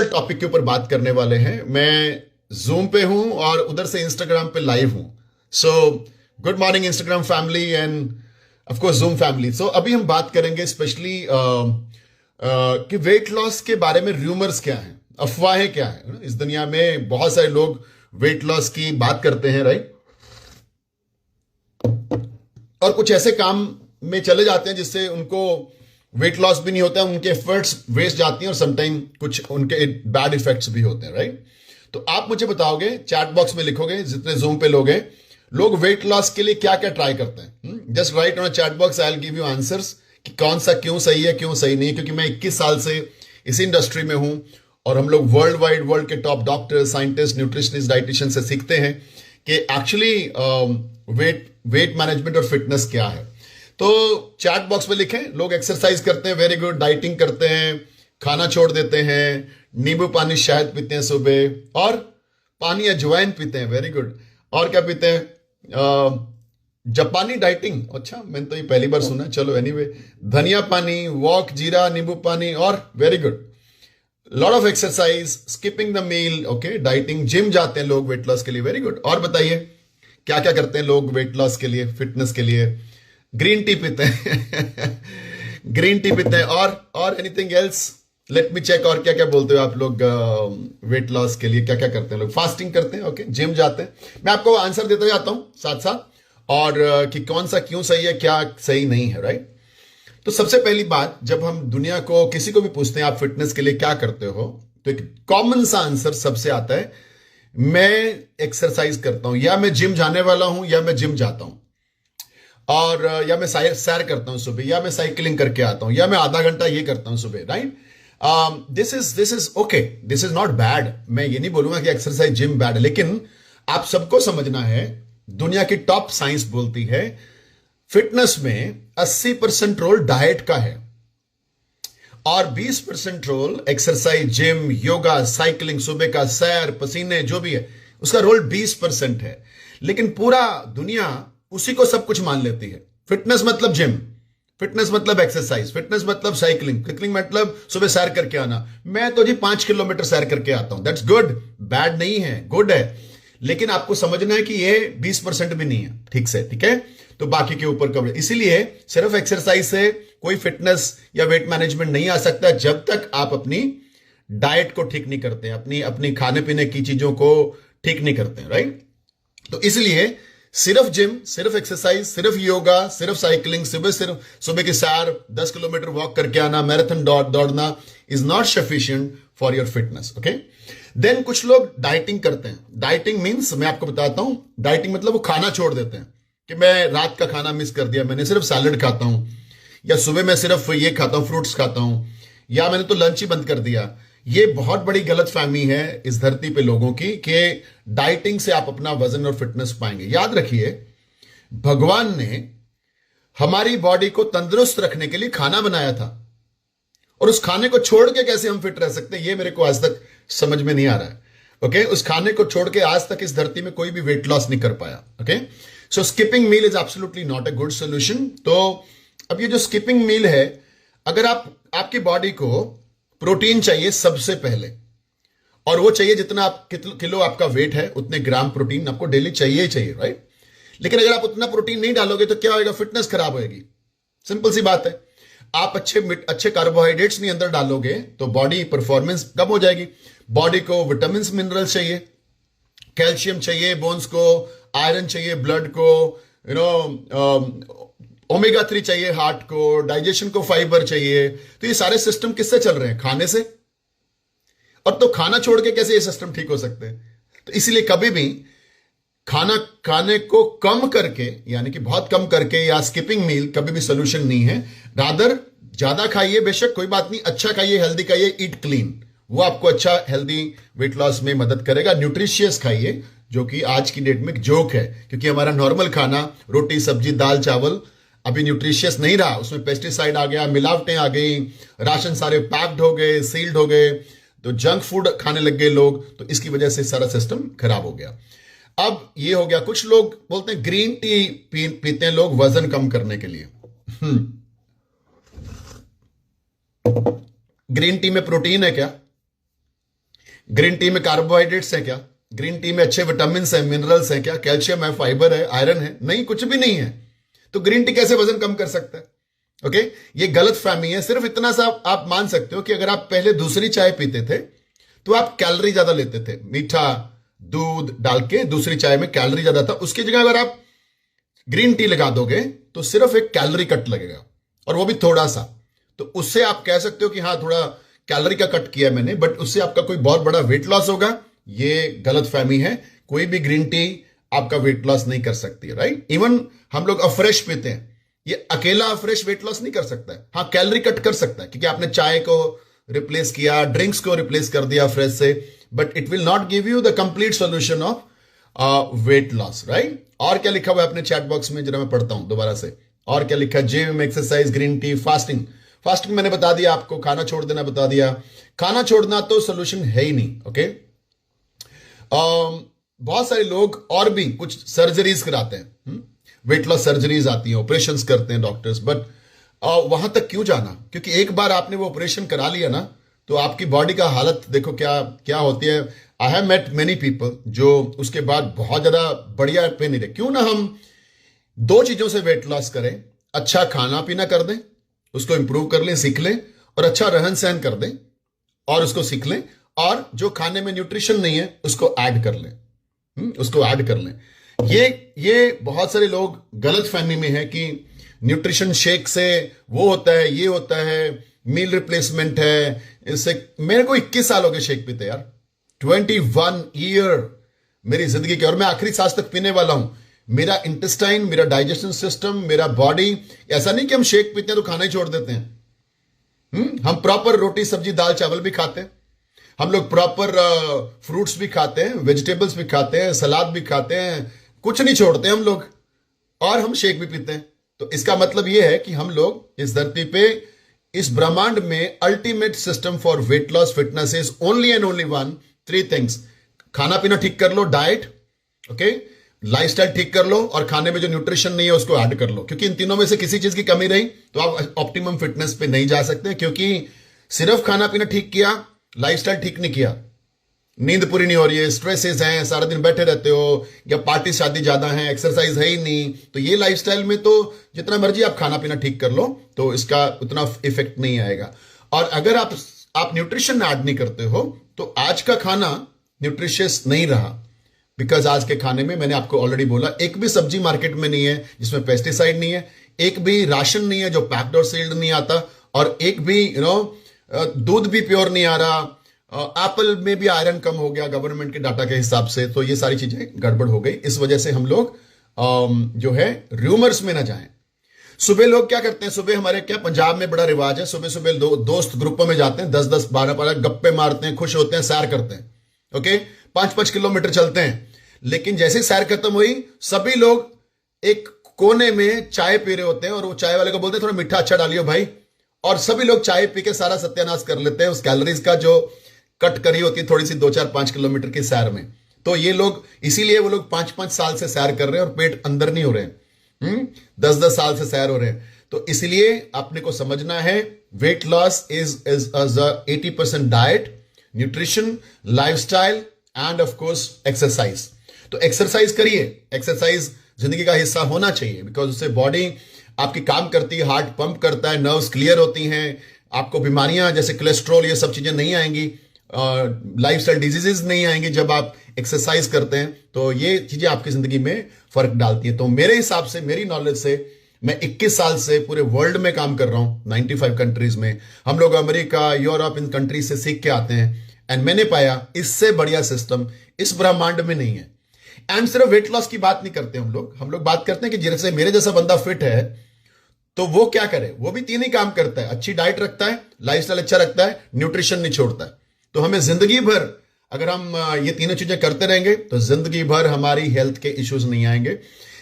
Topic के ऊपर बात करने वाले हैं। मैं जूम पे हूं और उधर से इंस्टाग्राम पे लाइव हूं। So good morning Instagram family and of course Zoom family. So अभी हम बात करेंगे स्पेशली कि वेट लॉस के बारे में रूमर्स क्या हैं, अफवाहें क्या हैं। इस दुनिया में बहुत सारे लोग वेट लॉस की बात करते हैं, राइट, और कुछ ऐसे काम में चले जाते हैं जिससे उनको वेट लॉस भी नहीं होता है, उनके एफर्ट्स वेस्ट जाती हैं और समटाइम कुछ उनके बैड इफेक्ट्स भी होते हैं, राइट। तो आप मुझे बताओगे, चैट बॉक्स में लिखोगे, जितने जूम पे लोग हैं, लोग वेट लॉस के लिए क्या क्या ट्राई करते हैं। Just right on chat box, I will give you answers कि कौन सा क्यों सही है, क्यों सही नहीं। क्योंकि मैं 21 साल से इसी इंडस्ट्री में हूं और हम लोग वर्ल्ड के top doctor, scientist, nutritionist, dietitian से सीखते हैं कि एक्चुअली वेट मैनेजमेंट और फिटनेस क्या है। तो चैट बॉक्स में लिखें, लोग एक्सरसाइज करते हैं, वेरी गुड, डाइटिंग करते हैं, खाना छोड़ देते हैं, नींबू पानी शहद पीते हैं सुबह, और पानी अजवाइन पीते हैं, वेरी गुड। और क्या पीते हैं? जापानी डाइटिंग, अच्छा मैंने तो ये पहली बार सुना, चलो एनीवे, धनिया पानी, वॉक, जीरा, नींबू पानी, और very good, lot of exercise, skipping the meal, okay, dieting, gym जाते हैं लोग वेट लॉस के लिए, वेरी गुड। और बताइए क्या क्या करते हैं लोग वेट लॉस के लिए, फिटनेस के लिए? ग्रीन टी पीते हैं ग्रीन टी पीते हैं, और anything else? Let me check, और क्या क्या बोलते हो आप लोग वेट लॉस के लिए? क्या क्या करते हैं लोग? फास्टिंग करते हैं, ओके, जिम जाते हैं। मैं आपको आंसर देता जाता हूं साथ साथ, और कि कौन सा क्यों सही है, क्या सही नहीं है, राइट। तो सबसे पहली बात, जब हम दुनिया को, किसी को भी पूछते हैं आप फिटनेस के लिए क्या करते हो, तो एक कॉमन सा आंसर सबसे आता है, मैं एक्सरसाइज करता हूं, या मैं जिम जाने वाला हूं, या मैं जिम जाता हूं, और या मैं सैर करता हूं सुबह, या मैं साइकिलिंग करके आता हूं, या मैं आधा घंटा ये करता हूं सुबह, right. This is okay, this is not bad. मैं ये नहीं बोलूंगा कि एक्सरसाइज, जिम बैड है, लेकिन आप सबको समझना है, दुनिया की टॉप साइंस बोलती है फिटनेस में 80% रोल डाइट का है और 20% role exercise, gym, yoga, cycling, सुबह का सैर, पसीने, जो भी है, उसका रोल 20% है। लेकिन पूरा दुनिया उसी को सब कुछ मान लेती है। फिटनेस मतलब जिम, फिटनेस मतलब एक्सरसाइज, फिटनेस मतलब साइकिलिंग, साइकिलिंग मतलब सुबह सैर करके आना। मैं तो जी 5 किलोमीटर सैर करके आता हूं, दैट्स गुड, बैड नहीं है, गुड है। लेकिन आपको समझना है कि ये 20% भी नहीं है, ठीक से, ठीक है। तो बाकी के ऊपर कवर, इसीलिए सिर्फ एक्सरसाइज से कोई फिटनेस या वेट मैनेजमेंट नहीं आ सकता जब तक आप अपनी डाइट को ठीक नहीं करते, अपनी अपनी खाने पीने की चीजों को ठीक नहीं करते, राइट। तो इसलिए सिर्फ जिम, सिर्फ एक्सरसाइज, सिर्फ योगा, सिर्फ साइकिलिंग, सिर्फ सुबह की सैर, 10 किलोमीटर वॉक करके आना, मैराथन दौड़ना is not sufficient for your fitness, okay. देन कुछ लोग डाइटिंग करते हैं। डाइटिंग मीन्स, मैं आपको बताता हूं, डाइटिंग मतलब वो खाना छोड़ देते हैं कि मैं रात का खाना मिस कर दिया, मैंने सिर्फ सैलड खाता हूं, या सुबह मैं सिर्फ ये खाता हूं, फ्रूट्स खाता हूं, या मैंने तो लंच ही बंद कर दिया। ये बहुत बड़ी गलतफहमी है इस धरती पे लोगों की कि डाइटिंग से आप अपना वजन और फिटनेस पाएंगे। याद रखिए, भगवान ने हमारी बॉडी को तंदुरुस्त रखने के लिए खाना बनाया था, और उस खाने को छोड़ के कैसे हम फिट रह सकते हैं, ये मेरे को आज तक समझ में नहीं आ रहा है, ओके। उस खाने को छोड़ के आज तक इस धरती में कोई भी वेट लॉस नहीं कर पाया, okay. So skipping meal is absolutely not a good solution. तो अब ये जो स्किपिंग मील है, अगर आपकी बॉडी को प्रोटीन चाहिए सबसे पहले, और वो चाहिए जितना आप किलो आपका वेट है, उतने ग्राम प्रोटीन आपको डेली चाहिए ही चाहिए, राइट। लेकिन अगर आप उतना प्रोटीन नहीं डालोगे तो क्या होगा? फिटनेस खराब होगी, सिंपल सी बात है। आप अच्छे कार्बोहाइड्रेट्स नहीं अंदर डालोगे तो बॉडी परफॉर्मेंस कम हो जाएगी। बॉडी को विटामिन मिनरल्स चाहिए, कैल्शियम चाहिए बोन्स को, आयरन चाहिए ब्लड को, ओमेगा 3 चाहिए हार्ट को, डाइजेशन को फाइबर चाहिए। तो ये सारे सिस्टम किससे चल रहे हैं? खाने से। और तो खाना छोड़ के कैसे ये सिस्टम ठीक हो सकते हैं? तो इसीलिए कभी भी खाने को कम करके, यानी कि बहुत कम करके, या स्किपिंग मील कभी भी सोल्यूशन नहीं है। रादर ज्यादा खाइए, बेशक कोई बात नहीं, अच्छा खाइए, हेल्दी खाइए, ईट क्लीन, वो आपको अच्छा हेल्दी वेट लॉस में मदद करेगा। न्यूट्रिशियस खाइए, जो कि आज की डेट में एक जोक है, क्योंकि हमारा नॉर्मल खाना, रोटी, सब्जी, दाल, चावल अभी न्यूट्रिशियस नहीं रहा, उसमें पेस्टिसाइड आ गया, मिलावटें आ गई, राशन सारे पैक्ड हो गए, सील्ड हो गए, तो जंक फूड खाने लग गए लोग, तो इसकी वजह से सारा सिस्टम खराब हो गया। अब ये हो गया। कुछ लोग बोलते हैं ग्रीन टी पीते हैं लोग वजन कम करने के लिए। ग्रीन टी में प्रोटीन है क्या? ग्रीन टी में कार्बोहाइड्रेट्स हैं क्या? ग्रीन टी में अच्छे विटामिन हैं, मिनरल्स हैं क्या? कैल्शियम है, फाइबर है, आयरन है? नहीं, कुछ भी नहीं है। तो ग्रीन टी कैसे वजन कम कर सकता है? ओके, ये गलत फहमी है। सिर्फ इतना सा आप मान सकते हो कि अगर आप पहले दूसरी चाय पीते थे तो आप कैलोरी ज्यादा लेते थे, मीठा दूध डाल के दूसरी चाय में कैलोरी ज्यादा था। उसकी जगह अगर आप ग्रीन टी लगा दोगे तो सिर्फ एक कैलोरी कट लगेगा, और वो भी थोड़ा सा। तो उससे आप कह सकते हो कि हाँ, थोड़ा कैलोरी का कट किया मैंने, बट उससे आपका कोई बहुत बड़ा वेट लॉस होगा, ये गलत फहमी है। कोई भी ग्रीन टी आपका वेट लॉस नहीं कर सकती, राइट? इवन हम लोग अफ्रेश पीते हैं, ये अकेला अफ्रेश वेट लॉस नहीं कर सकता है। हाँ, कैलोरी कट कर सकता है क्योंकि आपने चाय को रिप्लेस किया, ड्रिंक्स को रिप्लेस कर दिया फ्रेश से, but it will not give you the complete solution of weight loss, right? और क्या लिखा हुआ है अपने चैट बॉक्स में, जरा मैं पढ़ता हूं दोबारा से। और क्या लिखा है? Gym, exercise, green tea, fasting. Fasting मैंने बता दिया आपको, खाना छोड़ देना बता दिया। खाना छोड़ना तो सोल्यूशन है ही नहीं, ओके? बहुत सारे लोग और भी कुछ सर्जरीज कराते हैं, वेट लॉस सर्जरीज आती हैं, ऑपरेशंस करते हैं डॉक्टर्स, बट वहां तक क्यों जाना? क्योंकि एक बार आपने वो ऑपरेशन करा लिया ना, तो आपकी बॉडी का हालत देखो क्या क्या होती है। I have met many people जो उसके बाद बहुत ज्यादा बढ़िया पे नहीं रहे। क्यों ना हम दो चीजों से वेट लॉस करें, अच्छा खाना पीना कर दें, उसको इंप्रूव कर लें, सीख लें, और अच्छा रहन सहन कर दें और उसको सीख लें, और जो खाने में न्यूट्रिशन नहीं है उसको ऐड कर लें, उसको ऐड कर लें। ये बहुत सारे लोग गलत फहमी में है कि न्यूट्रिशन शेक से वो होता है, ये होता है, मील रिप्लेसमेंट है। इससे मेरे को 21 साल हो गए शेक पीते यार, 21 ईयर मेरी जिंदगी के, और मैं आखिरी सांस तक पीने वाला हूं। मेरा इंटेस्टाइन, मेरा डाइजेशन सिस्टम, मेरा बॉडी, ऐसा नहीं कि हम शेक पीते हैं तो खाना ही छोड़ देते हैं। हम प्रॉपर रोटी सब्जी दाल चावल भी खाते हैं, हम लोग प्रॉपर फ्रूट्स भी खाते हैं, वेजिटेबल्स भी खाते हैं, सलाद भी खाते हैं, कुछ नहीं छोड़ते हम लोग, और हम शेक भी पीते हैं। तो इसका मतलब यह है कि हम लोग इस धरती पे, इस ब्रह्मांड में ultimate system for weight loss fitness is only and only one, 3 things. खाना पीना ठीक कर लो, डाइट, ओके, लाइफस्टाइल ठीक कर लो, और खाने में जो न्यूट्रिशन नहीं है उसको ऐड कर लो। क्योंकि इन तीनों में से किसी चीज की कमी रही तो आप ऑप्टिमम फिटनेस पे नहीं जा सकते। क्योंकि सिर्फ खाना पीना ठीक किया, लाइफस्टाइल ठीक नहीं किया, नींद पूरी नहीं हो रही है, स्ट्रेसेस हैं, सारा दिन बैठे रहते हो, या पार्टी शादी ज्यादा है, एक्सरसाइज है ही नहीं, तो ये लाइफस्टाइल में तो जितना मर्जी आप खाना पीना ठीक कर लो तो इसका उतना इफेक्ट नहीं आएगा। और अगर आप न्यूट्रिशन ऐड नहीं करते हो तो आज का खाना न्यूट्रिशियस नहीं रहा। बिकॉज आज के खाने में, मैंने आपको ऑलरेडी बोला, एक भी सब्जी मार्केट में नहीं है जिसमें पेस्टिसाइड नहीं है, एक भी राशन नहीं है जो पैक्ड और सील्ड नहीं आता, और एक भी दूध भी प्योर नहीं आ रहा। एप्पल में भी आयरन कम हो गया गवर्नमेंट के डाटा के हिसाब से। तो ये सारी चीजें गड़बड़ हो गई। इस वजह से हम लोग जो है रूमर्स में ना जाएं। सुबह लोग क्या करते हैं, सुबह हमारे क्या पंजाब में बड़ा रिवाज है, सुबह सुबह दोस्त ग्रुपों में जाते हैं, 10-10 12-12 गप्पे मारते हैं, खुश होते हैं, सैर करते हैं, ओके, 5-5 किलोमीटर चलते हैं। लेकिन जैसे सैर खत्म हुई, सभी लोग एक कोने में चाय पी रहे होते हैं, और वो चाय वाले को बोलते हैं थोड़ा मीठा अच्छा डालियो भाई, और सभी लोग चाय पी के सारा सत्यानाश कर लेते हैं उस कैलोरीज का जो कट करी होती है थोड़ी सी 2-4-5 किलोमीटर की सैर में। तो ये लोग, इसीलिए वो लोग 5-5 साल से सैर कर रहे हैं और पेट अंदर नहीं हो रहे हैं, 10-10 साल से सैर हो रहे हैं। तो इसलिए अपने को समझना है, weight loss is 80% diet, nutrition, lifestyle and of course exercise. तो एक्सरसाइज करिए, एक्सरसाइज जिंदगी का हिस्सा होना चाहिए, बिकॉज उससे बॉडी आपकी काम करती है, हार्ट पंप करता है, नर्व्स क्लियर होती हैं, आपको बीमारियां जैसे कोलेस्ट्रॉल ये सब चीजें नहीं आएंगी, लाइफस्टाइल डिजीजेस नहीं आएंगी जब आप एक्सरसाइज करते हैं। तो ये चीजें आपकी जिंदगी में फर्क डालती हैं। तो मेरे हिसाब से, मेरी नॉलेज से, मैं 21 साल से पूरे वर्ल्ड में काम कर रहा हूं, 95 कंट्रीज में। हम लोग अमेरिका, यूरोप, इन कंट्रीज से सीख के आते हैं, एंड मैंने पाया इससे बढ़िया सिस्टम इस ब्रह्मांड में नहीं है। एंड सिर्फ वेट लॉस की बात नहीं करते हम लोग बात करते हैं कि जैसे मेरे जैसा बंदा फिट है तो वो क्या करे, वो भी 3 ही काम करता है, अच्छी डाइट रखता है, लाइफस्टाइल अच्छा रखता है, न्यूट्रिशन नहीं छोड़ता है। तो हमें जिंदगी भर, अगर हम ये तीनों चीजें करते रहेंगे तो जिंदगी भर हमारी हेल्थ के इश्यूज नहीं आएंगे,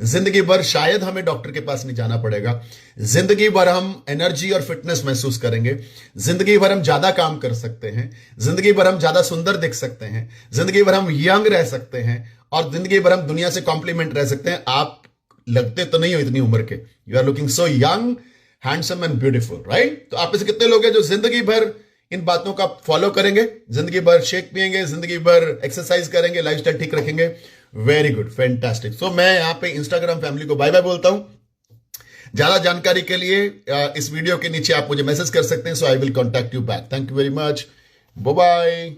जिंदगी भर शायद हमें डॉक्टर के पास नहीं जाना पड़ेगा, जिंदगी भर हम एनर्जी और फिटनेस महसूस करेंगे, जिंदगी भर हम ज्यादा काम कर सकते हैं, जिंदगी भर हम ज्यादा सुंदर दिख सकते हैं, जिंदगी भर हम यंग रह सकते हैं, और जिंदगी भर हम दुनिया से कॉम्प्लीमेंट रह सकते हैं। आप लगते तो नहीं हो इतनी उम्र के, you are looking so young, handsome and beautiful, right? तो आप में से कितने लोग हैं जो जिंदगी भर इन बातों का फॉलो करेंगे, जिंदगी भर शेक पिएंगे, जिंदगी भर एक्सरसाइज करेंगे, लाइफस्टाइल ठीक रखेंगे, वेरी गुड, फैंटास्टिक। सो मैं यहाँ पे इंस्टाग्राम फैमिली को बाय बाय बोलता हूं। ज्यादा जानकारी के लिए इस वीडियो के नीचे आप मुझे मैसेज कर सकते हैं, so I will contact you back. Thank you very much, bye bye.